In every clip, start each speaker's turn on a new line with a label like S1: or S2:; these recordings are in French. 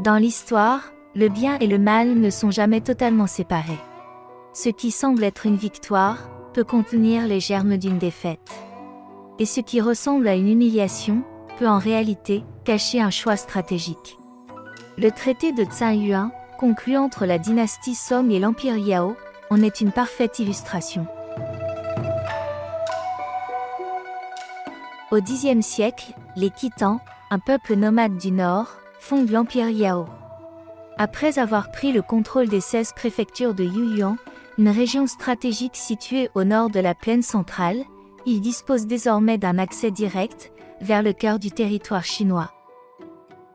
S1: Dans l'histoire, le bien et le mal ne sont jamais totalement séparés. Ce qui semble être une victoire peut contenir les germes d'une défaite. Et ce qui ressemble à une humiliation peut en réalité cacher un choix stratégique. Le traité de Tsing-Yuan, conclu entre la dynastie Song et l'Empire Yao, en est une parfaite illustration. Au Xe siècle, les Khitans, un peuple nomade du Nord, fondent l'Empire Yao. Après avoir pris le contrôle des 16 préfectures de Yuyuan, une région stratégique située au nord de la plaine centrale, ils disposent désormais d'un accès direct vers le cœur du territoire chinois.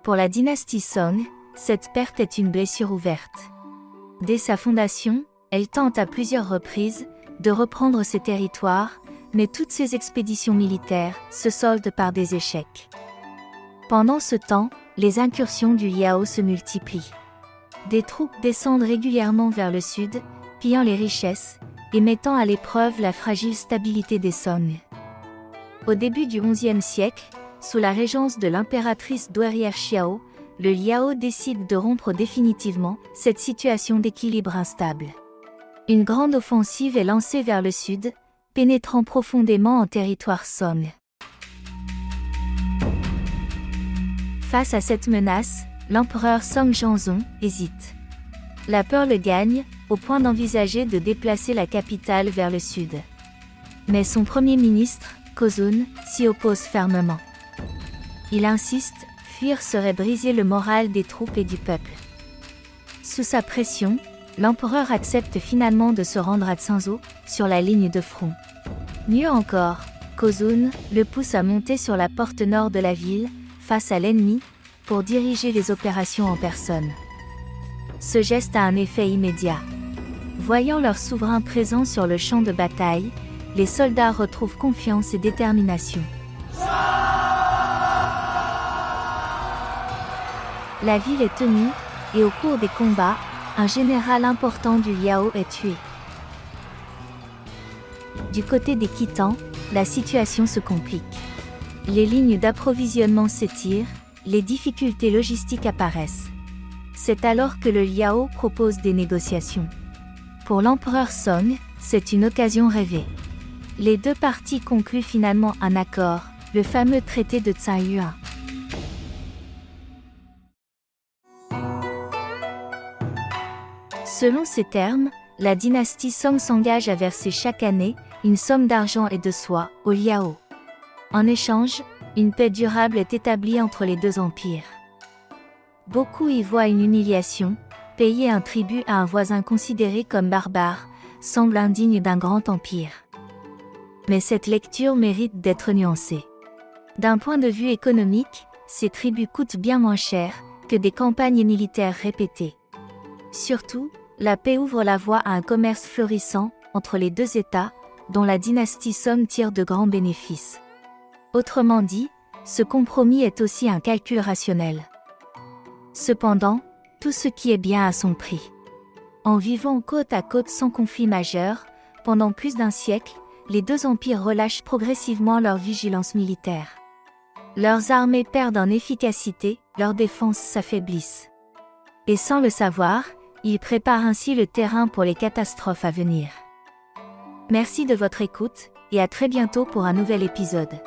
S1: Pour la dynastie Song, cette perte est une blessure ouverte. Dès sa fondation, elle tente à plusieurs reprises de reprendre ces territoires, mais toutes ces expéditions militaires se soldent par des échecs. Pendant ce temps, les incursions du Yao se multiplient. Des troupes descendent régulièrement vers le sud, pillant les richesses et mettant à l'épreuve la fragile stabilité des Song. Au début du XIe siècle, sous la régence de l'impératrice douairière Xiao, le Liao décide de rompre définitivement cette situation d'équilibre instable. Une grande offensive est lancée vers le sud, pénétrant profondément en territoire Song. Face à cette menace, l'empereur Song Zhenzong hésite. La peur le gagne, au point d'envisager de déplacer la capitale vers le sud. Mais son premier ministre, Kozun, s'y oppose fermement. Il insiste, fuir serait briser le moral des troupes et du peuple. Sous sa pression, l'empereur accepte finalement de se rendre à Zhenzhou, sur la ligne de front. Mieux encore, Kozun le pousse à monter sur la porte nord de la ville, face à l'ennemi, pour diriger les opérations en personne. Ce geste a un effet immédiat. Voyant leur souverain présent sur le champ de bataille, les soldats retrouvent confiance et détermination. La ville est tenue, et au cours des combats, un général important du Liao est tué. Du côté des Khitans, la situation se complique. Les lignes d'approvisionnement s'étirent, les difficultés logistiques apparaissent. C'est alors que le Liao propose des négociations. Pour l'empereur Song, c'est une occasion rêvée. Les deux parties concluent finalement un accord, le fameux traité de Tsing-Yuan. Selon ces termes, la dynastie Song s'engage à verser chaque année une somme d'argent et de soie au Liao. En échange, une paix durable est établie entre les deux empires. Beaucoup y voient une humiliation, payer un tribut à un voisin considéré comme barbare, semble indigne d'un grand empire. Mais cette lecture mérite d'être nuancée. D'un point de vue économique, ces tributs coûtent bien moins cher que des campagnes militaires répétées. Surtout, la paix ouvre la voie à un commerce florissant entre les deux États, dont la dynastie Song tire de grands bénéfices. Autrement dit, ce compromis est aussi un calcul rationnel. Cependant, tout ce qui est bien a son prix. En vivant côte à côte sans conflit majeur, pendant plus d'un siècle, les deux empires relâchent progressivement leur vigilance militaire. Leurs armées perdent en efficacité, leurs défenses s'affaiblissent. Et sans le savoir, ils préparent ainsi le terrain pour les catastrophes à venir. Merci de votre écoute, et à très bientôt pour un nouvel épisode.